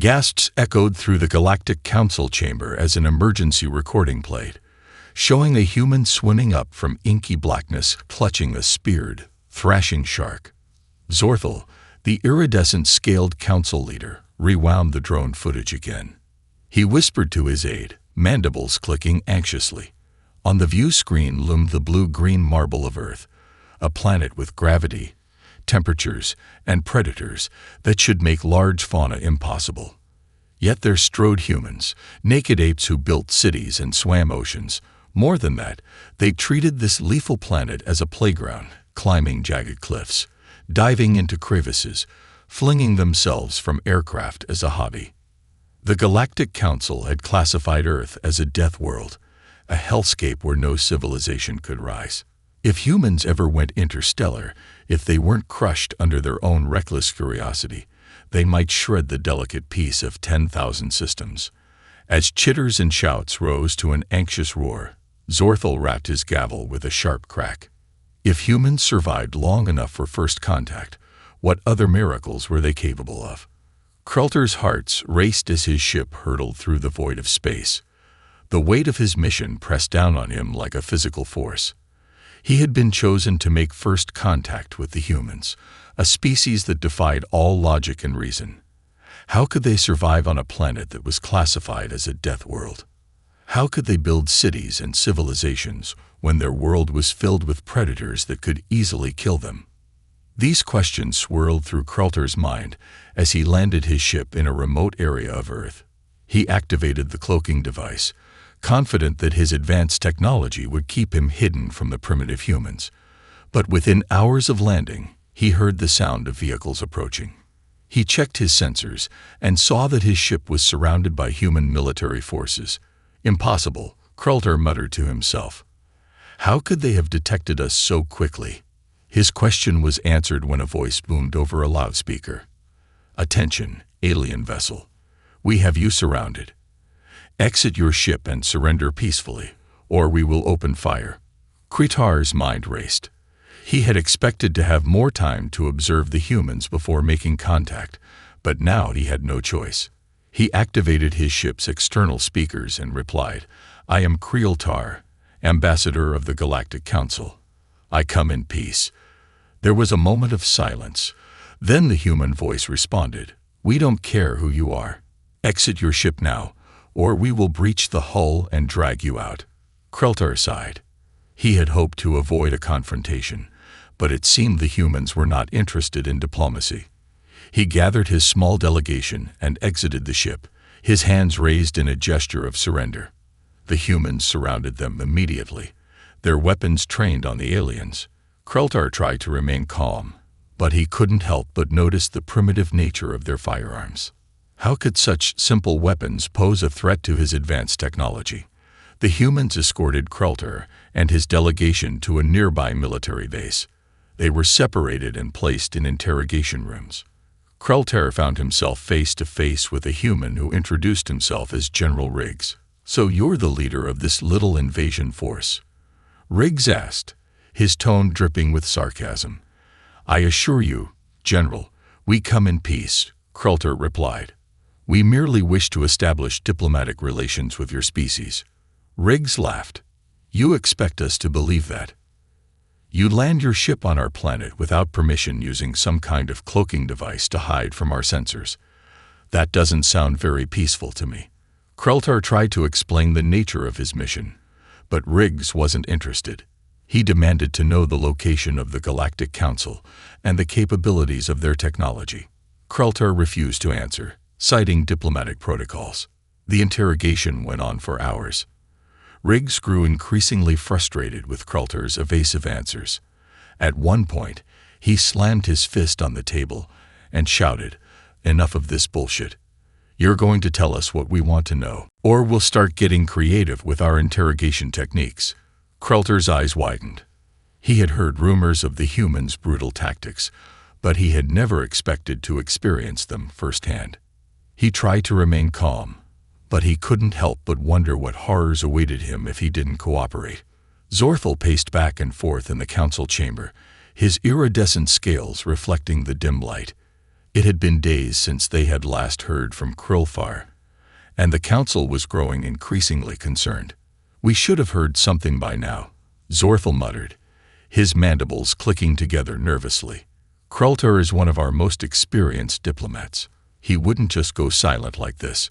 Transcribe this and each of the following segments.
Gasps echoed through the Galactic Council chamber as an emergency recording played, showing a human swimming up from inky blackness, clutching a speared, thrashing shark. Zorthel, the iridescent scaled council leader, rewound the drone footage again. He whispered to his aide, mandibles clicking anxiously. On the view screen loomed the blue-green marble of Earth, a planet with gravity, temperatures, and predators that should make large fauna impossible. Yet there strode humans, naked apes who built cities and swam oceans. More than that, they treated this lethal planet as a playground, climbing jagged cliffs, diving into crevices, flinging themselves from aircraft as a hobby. The Galactic Council had classified Earth as a death world, a hellscape where no civilization could rise. If humans ever went interstellar, if they weren't crushed under their own reckless curiosity, they might shred the delicate peace of 10,000 systems. As chitters and shouts rose to an anxious roar, Zorthel rapped his gavel with a sharp crack. If humans survived long enough for first contact, what other miracles were they capable of? Krelter's heart raced as his ship hurtled through the void of space. The weight of his mission pressed down on him like a physical force. He had been chosen to make first contact with the humans, a species that defied all logic and reason. How could they survive on a planet that was classified as a death world? How could they build cities and civilizations when their world was filled with predators that could easily kill them? These questions swirled through Krelter's mind as he landed his ship in a remote area of Earth. He activated the cloaking device, confident that his advanced technology would keep him hidden from the primitive humans. But within hours of landing, he heard the sound of vehicles approaching. He checked his sensors and saw that his ship was surrounded by human military forces. Impossible, Krelter muttered to himself. How could they have detected us so quickly? His question was answered when a voice boomed over a loudspeaker. Attention, alien vessel. We have you surrounded. Exit your ship and surrender peacefully, or we will open fire. Krelter's mind raced. He had expected to have more time to observe the humans before making contact, but now he had no choice. He activated his ship's external speakers and replied, I am Krelter, ambassador of the Galactic Council. I come in peace. There was a moment of silence. Then the human voice responded, We don't care who you are. Exit your ship now, or we will breach the hull and drag you out. Krelter sighed. He had hoped to avoid a confrontation, but it seemed the humans were not interested in diplomacy. He gathered his small delegation and exited the ship, his hands raised in a gesture of surrender. The humans surrounded them immediately, their weapons trained on the aliens. Krelter tried to remain calm, but he couldn't help but notice the primitive nature of their firearms. How could such simple weapons pose a threat to his advanced technology? The humans escorted Krelter and his delegation to a nearby military base. They were separated and placed in interrogation rooms. Krelter found himself face to face with a human who introduced himself as General Riggs. So you're the leader of this little invasion force? Riggs asked, his tone dripping with sarcasm. I assure you, General, we come in peace, Krelter replied. We merely wish to establish diplomatic relations with your species. Riggs laughed. You expect us to believe that? You land your ship on our planet without permission using some kind of cloaking device to hide from our sensors. That doesn't sound very peaceful to me. Krelter tried to explain the nature of his mission, but Riggs wasn't interested. He demanded to know the location of the Galactic Council and the capabilities of their technology. Krelter refused to answer, citing diplomatic protocols. The interrogation went on for hours. Riggs grew increasingly frustrated with Krelter's evasive answers. At one point, he slammed his fist on the table and shouted, Enough of this bullshit. You're going to tell us what we want to know, or we'll start getting creative with our interrogation techniques. Krelter's eyes widened. He had heard rumors of the humans' brutal tactics, but he had never expected to experience them firsthand. He tried to remain calm, but he couldn't help but wonder what horrors awaited him if he didn't cooperate. Zorthel paced back and forth in the council chamber, his iridescent scales reflecting the dim light. It had been days since they had last heard from Krilfar, and the council was growing increasingly concerned. "We should have heard something by now," Zorthel muttered, his mandibles clicking together nervously. "Krultar is one of our most experienced diplomats. He wouldn't just go silent like this."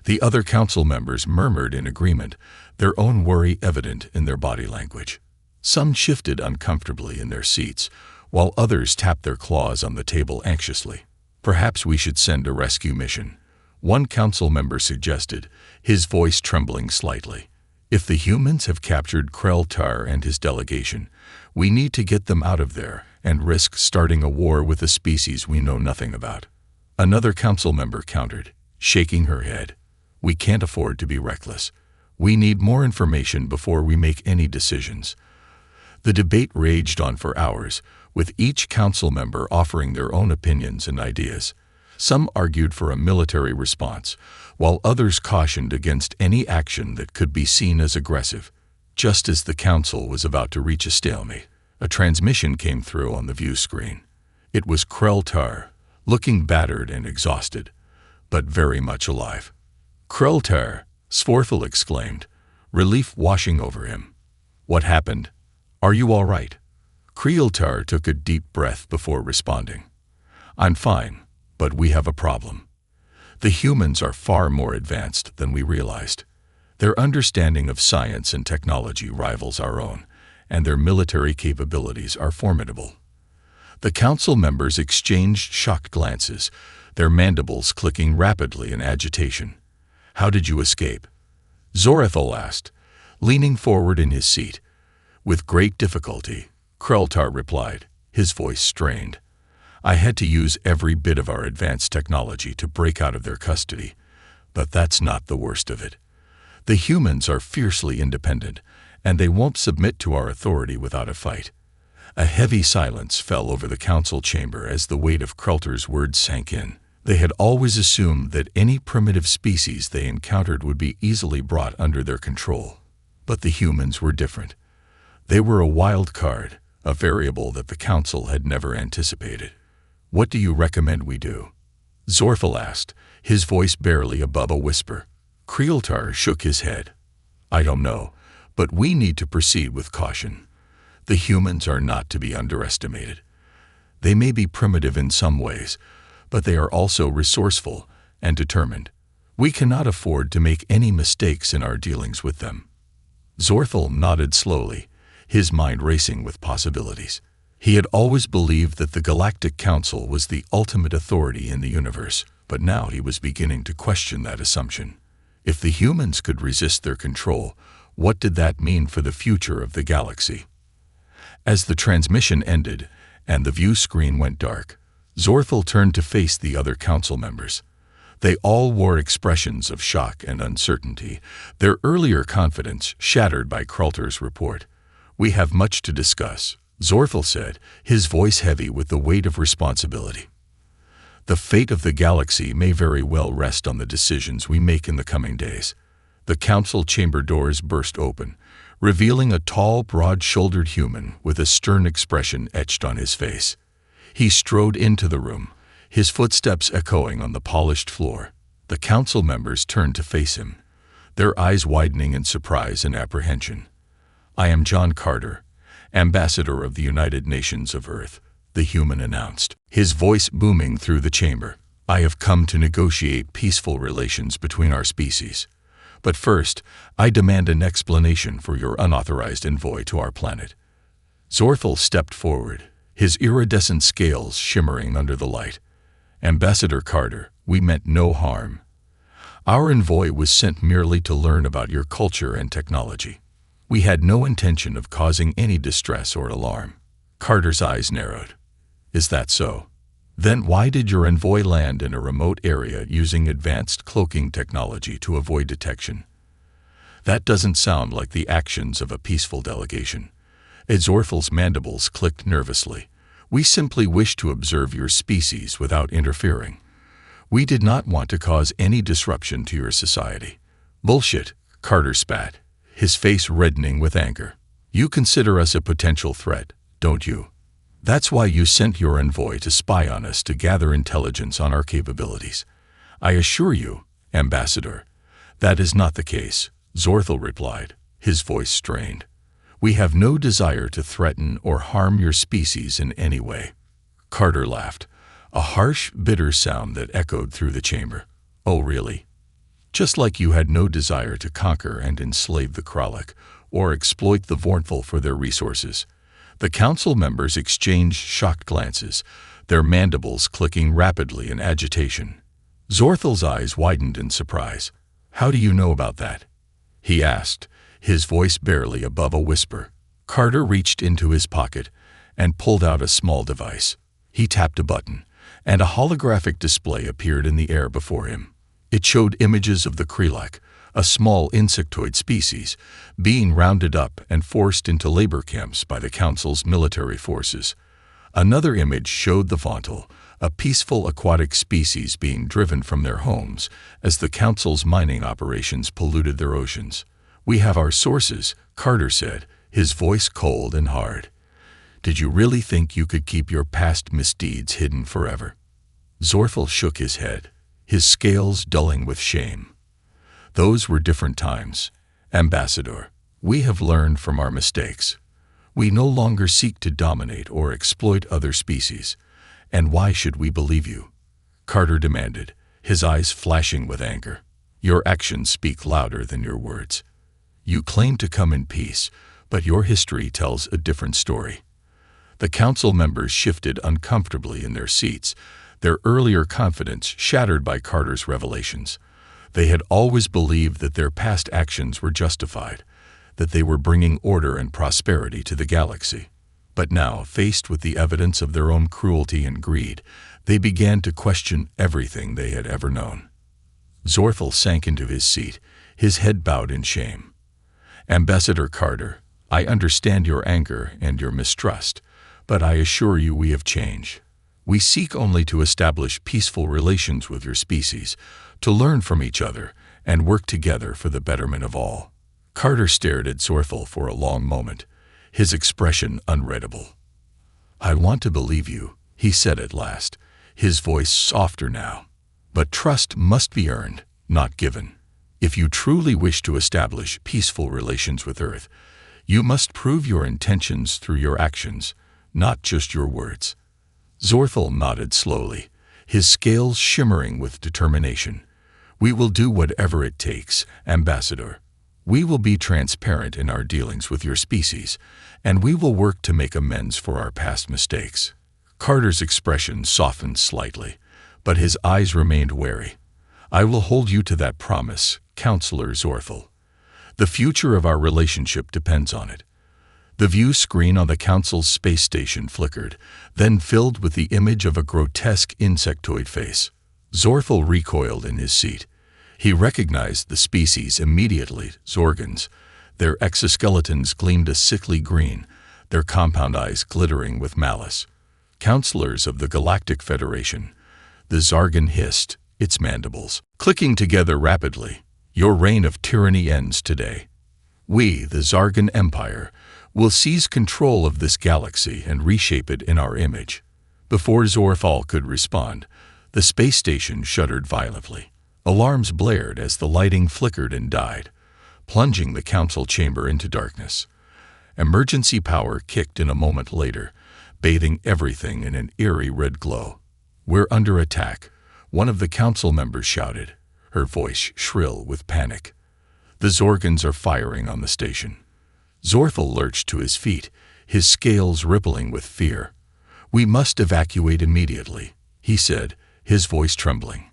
The other council members murmured in agreement, their own worry evident in their body language. Some shifted uncomfortably in their seats, while others tapped their claws on the table anxiously. "Perhaps we should send a rescue mission," one council member suggested, his voice trembling slightly. "If the humans have captured Krultar and his delegation, we need to get them out of there and risk starting a war with a species we know nothing about." Another council member countered, shaking her head. "We can't afford to be reckless. We need more information before we make any decisions." The debate raged on for hours, with each council member offering their own opinions and ideas. Some argued for a military response, while others cautioned against any action that could be seen as aggressive. Just as the council was about to reach a stalemate, a transmission came through on the view screen. It was Krultar, looking battered and exhausted, but very much alive. "Krultar!" Svorthel exclaimed, relief washing over him. "What happened? Are you all right?" Krultar took a deep breath before responding. "I'm fine, but we have a problem. The humans are far more advanced than we realized. Their understanding of science and technology rivals our own, and their military capabilities are formidable." The council members exchanged shocked glances, their mandibles clicking rapidly in agitation. "How did you escape?" Zorethel asked, leaning forward in his seat. "With great difficulty," Krultar replied, his voice strained. "I had to use every bit of our advanced technology to break out of their custody, but that's not the worst of it. The humans are fiercely independent, and they won't submit to our authority without a fight." A heavy silence fell over the council chamber as the weight of Krultar's words sank in. They had always assumed that any primitive species they encountered would be easily brought under their control. But the humans were different. They were a wild card, a variable that the council had never anticipated. "What do you recommend we do?" Zorthel asked, his voice barely above a whisper. Krultar shook his head. "I don't know, but we need to proceed with caution. The humans are not to be underestimated. They may be primitive in some ways, but they are also resourceful and determined. We cannot afford to make any mistakes in our dealings with them." Zorthel nodded slowly, his mind racing with possibilities. He had always believed that the Galactic Council was the ultimate authority in the universe, but now he was beginning to question that assumption. If the humans could resist their control, what did that mean for the future of the galaxy? As the transmission ended and the view screen went dark, Zorthel turned to face the other council members. They all wore expressions of shock and uncertainty, their earlier confidence shattered by Krultar's report. "We have much to discuss," Zorthel said, his voice heavy with the weight of responsibility. "The fate of the galaxy may very well rest on the decisions we make in the coming days." The council chamber doors burst open, revealing a tall, broad-shouldered human with a stern expression etched on his face. He strode into the room, his footsteps echoing on the polished floor. The council members turned to face him, their eyes widening in surprise and apprehension. "I am John Carter, Ambassador of the United Nations of Earth," the human announced, his voice booming through the chamber. "I have come to negotiate peaceful relations between our species. But first, I demand an explanation for your unauthorized envoy to our planet." Zorthel stepped forward, his iridescent scales shimmering under the light. "Ambassador Carter, we meant no harm. Our envoy was sent merely to learn about your culture and technology. We had no intention of causing any distress or alarm." Carter's eyes narrowed. "Is that so? Then why did your envoy land in a remote area using advanced cloaking technology to avoid detection? That doesn't sound like the actions of a peaceful delegation." Zorthel's mandibles clicked nervously. "We simply wish to observe your species without interfering. We did not want to cause any disruption to your society." "Bullshit," Carter spat, his face reddening with anger. "You consider us a potential threat, don't you?" That's why you sent your envoy to spy on us to gather intelligence on our capabilities. I assure you, Ambassador, that is not the case, Zorthel replied, his voice strained. We have no desire to threaten or harm your species in any way. Carter laughed, a harsh, bitter sound that echoed through the chamber. Oh, really? Just like you had no desire to conquer and enslave the Kralik, or exploit the Vornful for their resources. The council members exchanged shocked glances, their mandibles clicking rapidly in agitation. Zorthel's eyes widened in surprise. How do you know about that? He asked, his voice barely above a whisper. Carter reached into his pocket and pulled out a small device. He tapped a button, and a holographic display appeared in the air before him. It showed images of the Kralik, a small insectoid species, being rounded up and forced into labor camps by the Council's military forces. Another image showed the Vontal, a peaceful aquatic species being driven from their homes as the Council's mining operations polluted their oceans. We have our sources, Carter said, his voice cold and hard. Did you really think you could keep your past misdeeds hidden forever? Zorthel shook his head, his scales dulling with shame. Those were different times, Ambassador. We have learned from our mistakes. We no longer seek to dominate or exploit other species. And why should we believe you? Carter demanded, his eyes flashing with anger. Your actions speak louder than your words. You claim to come in peace, but your history tells a different story. The council members shifted uncomfortably in their seats, their earlier confidence shattered by Carter's revelations. They had always believed that their past actions were justified, that they were bringing order and prosperity to the galaxy. But now, faced with the evidence of their own cruelty and greed, they began to question everything they had ever known. Zorthel sank into his seat, his head bowed in shame. Ambassador Carter, I understand your anger and your mistrust, but I assure you we have changed. We seek only to establish peaceful relations with your species, to learn from each other, and work together for the betterment of all. Carter stared at Zorthel for a long moment, his expression unreadable. I want to believe you, he said at last, his voice softer now. But trust must be earned, not given. If you truly wish to establish peaceful relations with Earth, you must prove your intentions through your actions, not just your words. Zorthel nodded slowly, his scales shimmering with determination. We will do whatever it takes, Ambassador. We will be transparent in our dealings with your species, and we will work to make amends for our past mistakes. Carter's expression softened slightly, but his eyes remained wary. I will hold you to that promise, Counselor Zorthel. The future of our relationship depends on it. The view screen on the Council's space station flickered, then filled with the image of a grotesque insectoid face. Zorthel recoiled in his seat. He recognized the species immediately, Zorgans. Their exoskeletons gleamed a sickly green, their compound eyes glittering with malice. Counselors of the Galactic Federation. The Zargan hissed, its mandibles clicking together rapidly. Your reign of tyranny ends today. We, the Zargan Empire, will seize control of this galaxy and reshape it in our image. Before Zorthel could respond, the space station shuddered violently. Alarms blared as the lighting flickered and died, plunging the council chamber into darkness. Emergency power kicked in a moment later, bathing everything in an eerie red glow. We're under attack, one of the council members shouted, her voice shrill with panic. The Zorgans are firing on the station. Zorthel lurched to his feet, his scales rippling with fear. We must evacuate immediately, he said, his voice trembling.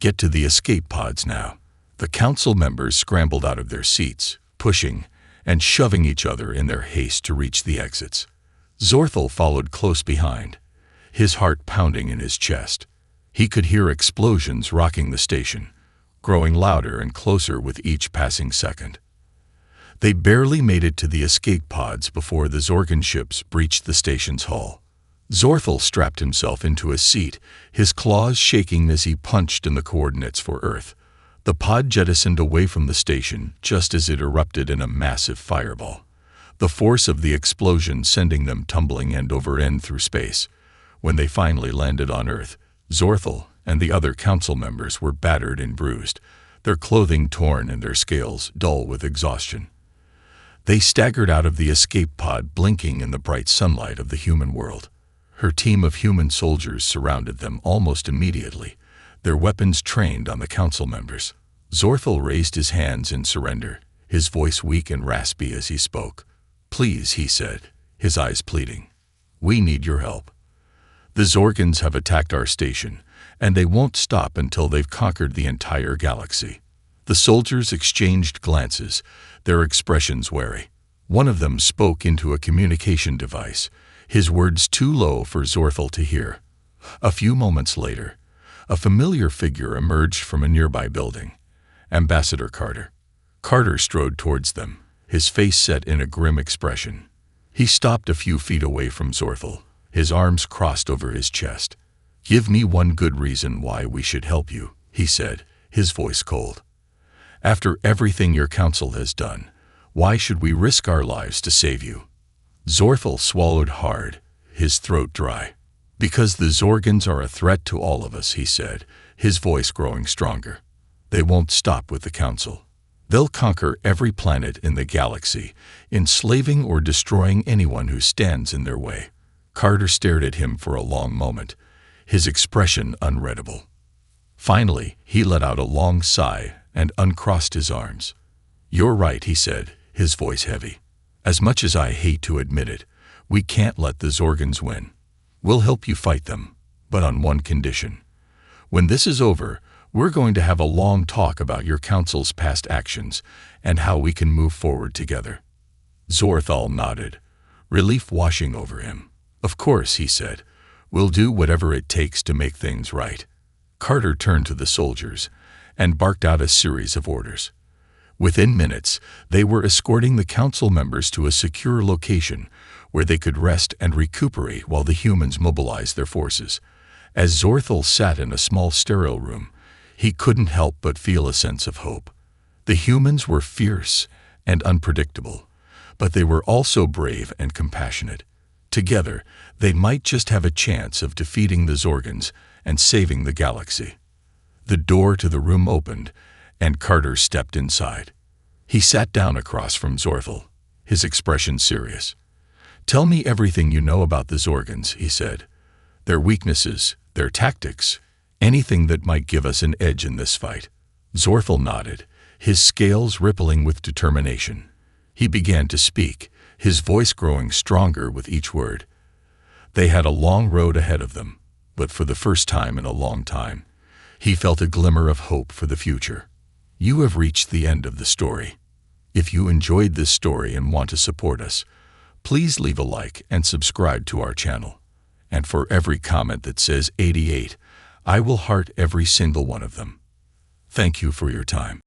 Get to the escape pods now. The council members scrambled out of their seats, pushing and shoving each other in their haste to reach the exits. Zorthel followed close behind, his heart pounding in his chest. He could hear explosions rocking the station, growing louder and closer with each passing second. They barely made it to the escape pods before the Zorgan ships breached the station's hull. Zorthel strapped himself into a seat, his claws shaking as he punched in the coordinates for Earth. The pod jettisoned away from the station just as it erupted in a massive fireball. the force of the explosion sending them tumbling end over end through space. When they finally landed on Earth, Zorthel and the other council members were battered and bruised, their clothing torn and their scales dull with exhaustion. They staggered out of the escape pod, blinking in the bright sunlight of the human world. Her team of human soldiers surrounded them almost immediately, their weapons trained on the council members. Zorthel raised his hands in surrender, his voice weak and raspy as he spoke. "Please," he said, his eyes pleading. "We need your help. The Zorgans have attacked our station, and they won't stop until they've conquered the entire galaxy." The soldiers exchanged glances, their expressions wary. One of them spoke into a communication device, his words too low for Zorthel to hear. A few moments later, a familiar figure emerged from a nearby building. Ambassador Carter. Carter strode towards them, his face set in a grim expression. He stopped a few feet away from Zorthel, his arms crossed over his chest. "Give me one good reason why we should help you," he said, his voice cold. "After everything your council has done, why should we risk our lives to save you?" Zorthel swallowed hard, his throat dry. "Because the Zorgans are a threat to all of us," he said, his voice growing stronger. "They won't stop with the council. They'll conquer every planet in the galaxy, enslaving or destroying anyone who stands in their way." Carter stared at him for a long moment, his expression unreadable. Finally, he let out a long sigh and uncrossed his arms. "You're right," he said, his voice heavy. "As much as I hate to admit it, we can't let the Zorgans win. We'll help you fight them, but on one condition. When this is over, we're going to have a long talk about your council's past actions and how we can move forward together." Zorthel nodded, relief washing over him. "Of course," he said. "We'll do whatever it takes to make things right." Carter turned to the soldiers and barked out a series of orders. Within minutes, they were escorting the council members to a secure location where they could rest and recuperate while the humans mobilized their forces. As Zorthel sat in a small sterile room, he couldn't help but feel a sense of hope. The humans were fierce and unpredictable, but they were also brave and compassionate. Together, they might just have a chance of defeating the Zorgans and saving the galaxy. The door to the room opened, and Carter stepped inside. He sat down across from Zorthel, his expression serious. "Tell me everything you know about the Zorgans," he said. "Their weaknesses, their tactics, anything that might give us an edge in this fight." Zorthel nodded, his scales rippling with determination. He began to speak, his voice growing stronger with each word. They had a long road ahead of them, but for the first time in a long time, he felt a glimmer of hope for the future. You have reached the end of the story. If you enjoyed this story and want to support us, please leave a like and subscribe to our channel. And for every comment that says 88, I will heart every single one of them. Thank you for your time.